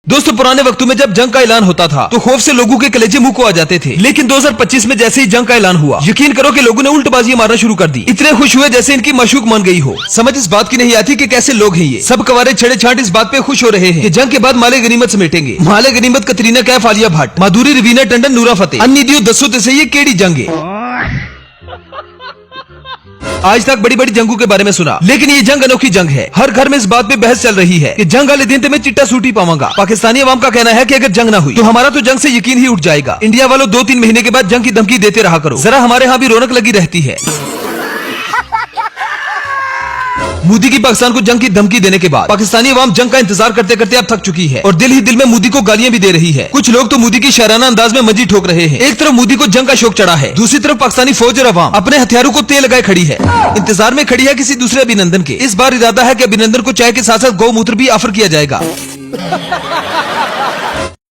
दोस्तों पुराने वक्तों में जब जंग का ऐलान होता था तो खौफ से लोगों के कलेजे मुंह को आ जाते थे, लेकिन 2025 में जैसे ही जंग का ऐलान हुआ, यकीन करो कि लोगों ने उल्टबाजी मारना शुरू कर दी। इतने खुश हुए जैसे इनकी मशूक मान गई हो। समझ इस बात की नहीं आती कि कैसे लोग हैं ये। सब कवारे छड़े छाट इस बात पे खुश हो रहे हैं कि जंग के बाद माले गनीमत समेटेंगे। माले गनीमत कतरीना कैफ, आलिया भट्ट, माधुरी, रवीना टंडन, नूरा फतेह, अन्य दियो दसो दसे ये केड़ी जंग है। आज तक बड़ी बड़ी जंगों के बारे में सुना, लेकिन ये जंग अनोखी जंग है। हर घर में इस बात पे बहस चल रही है कि जंग वाले दिन तो मैं चिट्टा सूटी पाऊंगा। पाकिस्तानी अवाम का कहना है कि अगर जंग ना हुई तो हमारा तो जंग से यकीन ही उठ जाएगा। इंडिया वालों 2-3 महीने के बाद जंग की धमकी देते रहा करो, जरा हमारे यहाँ भी रौनक लगी रहती है। मोदी की पाकिस्तान को जंग की धमकी देने के बाद पाकिस्तानी अवाम जंग का इंतजार करते करते अब थक चुकी है और दिल ही दिल में मोदी को गालियां भी दे रही है। कुछ लोग तो मोदी की शायराना अंदाज में मंजी ठोक रहे हैं। एक तरफ मोदी को जंग का शौक चढ़ा है, दूसरी तरफ पाकिस्तानी फौज और अवाम अपने हथियारों को तेल लगाए खड़ी है, इंतजार में खड़ी है किसी दूसरे अभिनंदन के। इस बार इरादा है कि अभिनंदन को चाय के साथ साथ गौमूत्र भी ऑफर किया जाएगा।